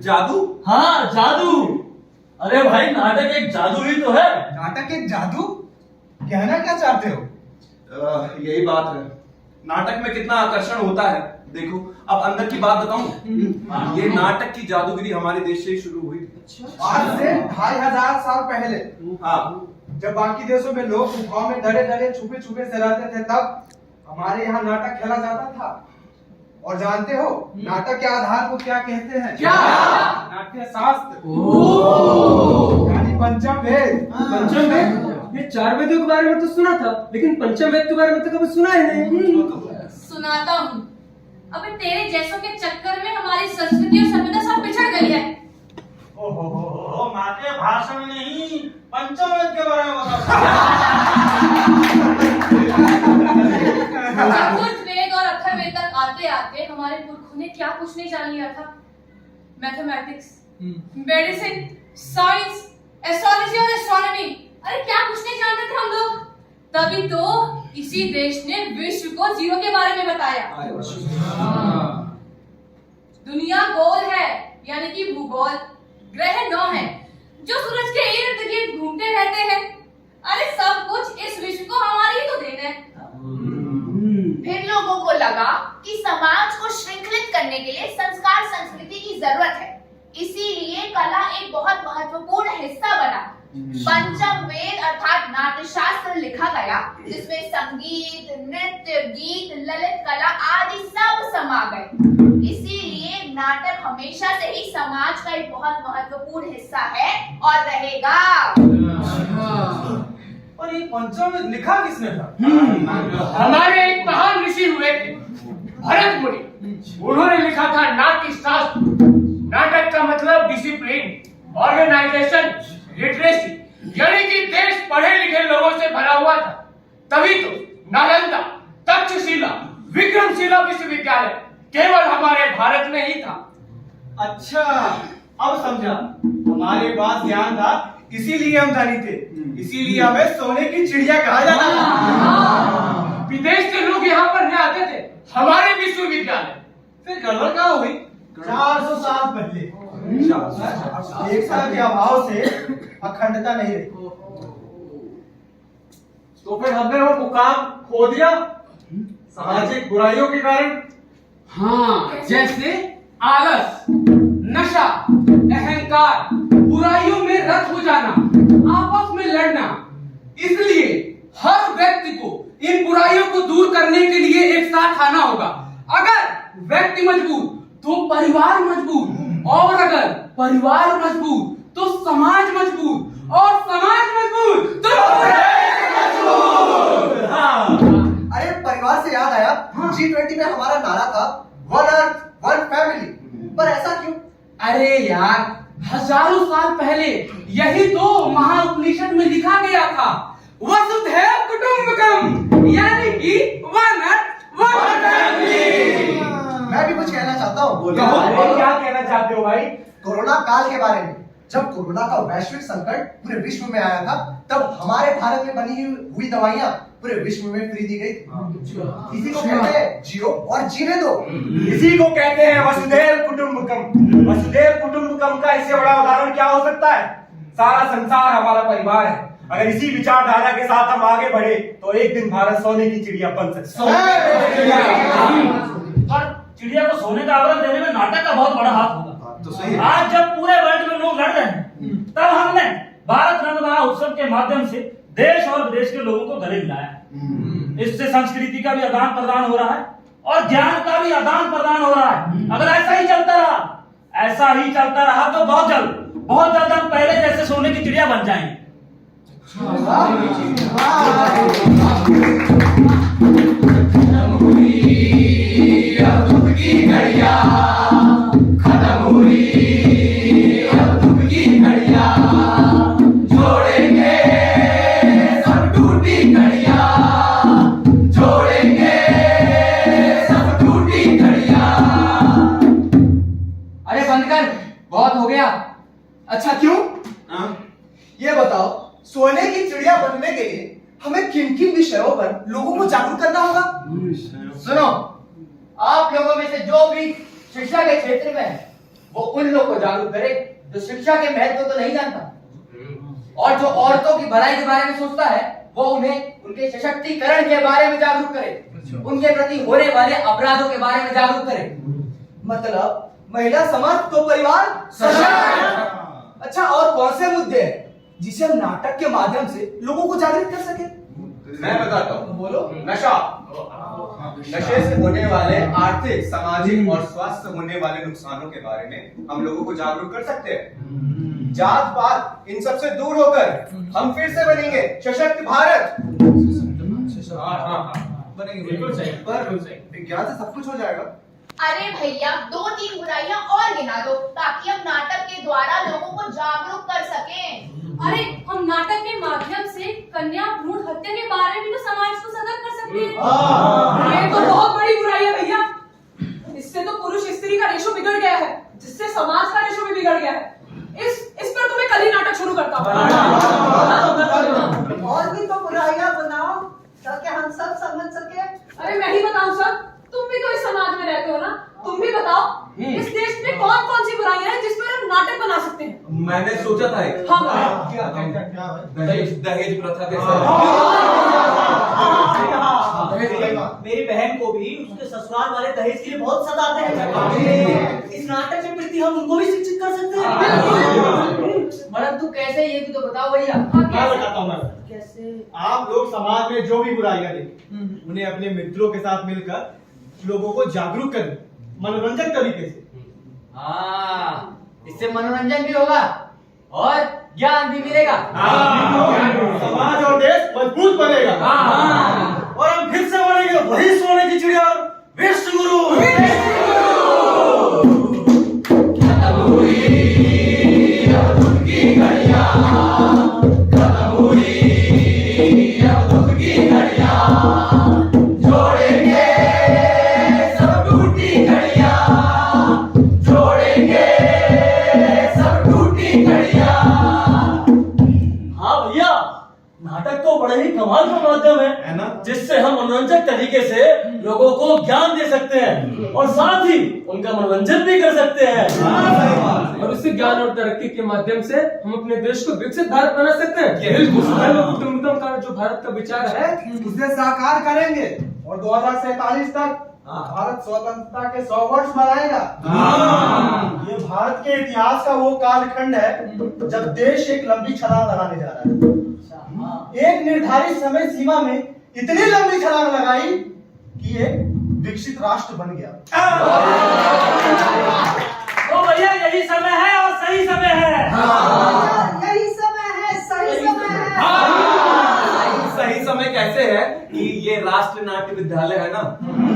जादू? हाँ जादू। अरे भाई नाटक एक जादू ही तो है। नाटक एक जादू? कहना क्या चाहते हो? यही बात है, नाटक में कितना आकर्षण होता है। देखो अब अंदर की बात बताऊं, ये नाटक की जादूगिरी हमारे देश से ही शुरू हुई। आज से 2500 साल पहले, हाँ, जब बाकी देशों में लोग गुफाओं में डरे डरे छुपे छुपे से रहते थे, तब हमारे यहाँ नाटक खेला जाता था। और जानते हो नाटक के आधार को क्या कहते हैं? क्या? नाट्य शास्त्र, यानी पंचम वेद। पंचम वेद? ये 4 वेदों के बारे में तो सुना था, लेकिन पंचम वेद के बारे में तो कभी सुना ही नहीं। सुनाता हूँ। अबे तेरे जैसों के चक्कर में हमारी संस्कृति और सभ्यता सब पिछड़ गई है। ओहो, माते भाषण नहीं, पंचम वेद के बारे में बताओ। चतुर्वेद और अथर्ववेद तक आते आते हमारे पुरखों ने क्या कुछ नहीं जान लिया था। मैथमेटिक्स, मेडिसिन, साइंस, एस्ट्रोलॉजी और एस्ट्रोनॉमी, अरे क्या कुछ नहीं जानते थे हम लोग। तभी तो इसी देश ने विश्व को जीरो के बारे में बताया। दुनिया गोल है, यानी कि भूगोल, ग्रह 9 है जो सूरज के इर्द गिर्द घूमते रहते हैं। अरे सब कुछ इस विश्व को हमारी ही तो देन है। फिर लोगों को लगा कि समाज को श्रृंखलित करने के लिए संस्कार संस्कृति की जरूरत है, इसीलिए कला एक बहुत महत्वपूर्ण हिस्सा बना। पंचम वेद अर्थात नाट्य शास्त्र लिखा गया, जिसमें संगीत, नृत्य, गीत, ललित कला आदि सब समा गए। इसीलिए नाटक हमेशा से ही समाज का एक बहुत महत्वपूर्ण हिस्सा है और रहेगा। और ये पंचम वेद लिखा किसने था? हमारे एक महान ऋषि हुए थे, भरत मुनि। उन्होंने लिखा था नाट्य शास्त्र। नाटक का मतलब डिसिप्लिन, ऑर्गेनाइजेशन, लिटरेसी, यानी कि देश पढ़े लिखे लोगों से भरा हुआ था। तभी तो नालंदा, तक्षशिला, विक्रमशिला विश्वविद्यालय केवल हमारे भारत में ही था। अच्छा, अब समझा। हमारे पास ज्ञान था, इसीलिए हम धनी थे, इसीलिए हमें सोने की चिड़िया कहा जाता था। विदेश से लोग यहाँ पढ़ने आते थे, हमारे विश्वविद्यालय। फिर गड़बड़ कहाँ हुई? 400 साल पहले एक साल के अभाव से अखंडता नहीं रही। तो फिर हमने वो मुकाम खो दिया सामाजिक बुराइयों के कारण। हाँ, जैसे आलस, नशा, अहंकार, बुराइयों में रत हो जाना, आपस में लड़ना। इसलिए हर व्यक्ति को इन बुराइयों को दूर करने के लिए एक साथ आना होगा। अगर व्यक्ति मजबूत तो परिवार मजबूत, और अगर परिवार मजबूत तो समाज मजबूत, और समाज मजबूत तो मजबूत। अरे परिवार से याद आया, G20 में हमारा नारा था वन अर्थ वन फैमिली, पर ऐसा क्यों? अरे यार, हजारों साल पहले यही तो महाउपनिषद में लिखा गया था, वसुधैव कुटुंबकम, यानी कि वन अर्थ वन फैमिली। मैं भी कुछ कहना चाहता हूँ। क्या कहना चाहते हो भाई? कोरोना काल के बारे में। जब कोरोना का वैश्विक संकट पूरे विश्व में आया था, तब हमारे भारत में बनी हुई दवाइयाँ पूरे विश्व में फ्री दी गई। इसी को कहते हैं जियो और जीने दो। इसी को कहते हैं वसुधैव कुटुंबकम। वसुधैव कुटुंबकम का इससे बड़ा उदाहरण क्या हो सकता है? सारा संसार हमारा परिवार है। अगर इसी विचारधारा के साथ हम आगे बढ़े तो एक दिन भारत सोने की चिड़िया बन सकता है। पर चिड़िया को सोने का आवरण देने में नाटक का बहुत बड़ा हाथ होगा। तो सही है। आज जब पूरे वर्ल्ड में लोग लड़ रहे हैं, तब हमने भारत रंग महोत्सव के माध्यम से देश और विदेश के लोगों को गले मिलाया। इससे संस्कृति का भी आदान प्रदान हो रहा है और ज्ञान का भी आदान प्रदान हो रहा है। अगर ऐसा ही चलता रहा तो बहुत जल्द हम पहले जैसे सोने की चिड़िया बन जाएंगे। अरे बंद कर, बहुत हो गया। अच्छा क्यों? ये बताओ, सोने की चिड़िया बनने के लिए हमें किन किन विषयों पर लोगों को जागरूक करना होगा? सुनो, आप लोगों में से जो भी शिक्षा के क्षेत्र में है वो उन लोगों को जागरूक करे जो शिक्षा के महत्व को नहीं जानता, और जो औरतों की भलाई के बारे में सोचता है वो उन्हें उनके सशक्तिकरण के बारे में जागरूक करे, उनके प्रति होने वाले अपराधों के बारे में जागरूक करे। मतलब महिला समाज तो परिवार सशक्त। अच्छा, और कौन से मुद्दे हैं जिसे हम नाटक के माध्यम से लोगों को जागरूक कर सके? मैं बताता हूँ। बोलो। नशा, नशे से होने वाले आर्थिक, सामाजिक और स्वास्थ्य से होने वाले नुकसानों के बारे में हम लोगों को जागरूक कर सकते हैं। जात पात इन सब से दूर होकर हम फिर से बनेंगे सशक्त भारत। बनेंगे। बिल्कुल सही। पर विज्ञान से सब कुछ हो जाएगा। अरे भैया, 2-3 बुराइयां और गिना दो ताकि हम नाटक के द्वारा लोगों को जागरूक कर सकें। अरे हम नाटक के माध्यम से कन्या भ्रूण हत्या के बारे में तो समाज को सतर्क कर सकते हैं। ये तो बहुत बड़ी बुराई है भैया। इससे तो पुरुष स्त्री का रेशो बिगड़ गया है, जिससे समाज का रेशो भी बिगड़ गया है। इस पर तो मैं कल ही नाटक शुरू करता हूँ। और भी तो बुराइयां बनाओ ताकि हम सब समझ सके। अरे मैं ही बताऊं सर, तुम भी तो इस समाज में रहते हो ना, तुम भी बताओ इस देश में कौन कौन सी बुराइयां हैं जिस पर हम नाटक बना सकते हैं। मैंने सोचा था एक हाँ, दहेज प्रथा के मेरी बहन को भी उसके ससुराल वाले दहेज के लिए बहुत सताते हैं। इस नाटक के प्रति हम उनको भी शिक्षित कर सकते हैं। मैडम तू कैसे, ये भी तो बताओ भैया। मैं बताता हूँ। कैसे? आप लोग समाज में जो भी बुराइयां देखें उन्हें अपने मित्रों के साथ मिलकर लोगों को जागरूक करें, मनोरंजक तरीके से। हाँ, इससे मनोरंजन भी होगा और ज्ञान भी मिलेगा। समाज और देश मजबूत बनेगा। और हम फिर से बनेंगे वही सोने की चिड़िया और विश्व गुरु। नाटक तो बड़े ही कमाल का माध्यम है ना, जिससे हम मनोरंजक तरीके से लोगों को ज्ञान दे सकते हैं और साथ ही उनका मनोरंजन भी कर सकते हैं। और इससे ज्ञान और तरक्की के माध्यम से हम अपने देश को विकसित भारत बना सकते हैं। कुटुंबकम का जो भारत का विचार है उसे साकार करेंगे और 2047 तक भारत स्वतंत्रता के 100 वर्ष मनाएगा। ये भारत के इतिहास का वो कालखंड है जब देश एक लंबी छलांग लगाने जा रहा है। एक निर्धारित समय सीमा में इतनी लंबी छलांग लगाई कि ये विकसित राष्ट्र बन गया। तो भैया यही समय है और सही समय है। यही समय है, सही समय है। सही समय कैसे है कि ये राष्ट्रीय नाट्य विद्यालय है ना,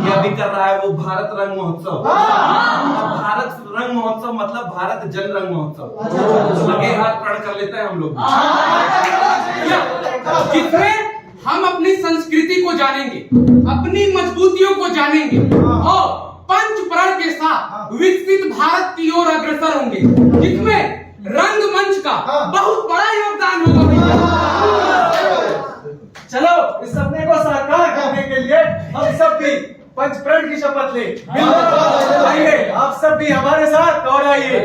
ये अभी कर रहा है वो भारत रंग महोत्सव। भारत रंग महोत्सव मतलब भारत जन रंग महोत्सव। लगे हाथ प्रण कर लेते हैं हम लोग। जिसमें हम अपनी संस्कृति को जानेंगे, अपनी मजबूतियों को जानेंगे और पंच प्रण के साथ विकसित भारत की ओर अग्रसर होंगे, जिसमें रंगमंच का बहुत बड़ा योगदान होगा। चलो इस सपने को हम सब भी पंचप्रण की शपथ ले। आइए आप सब भी हमारे साथ दोहराइए।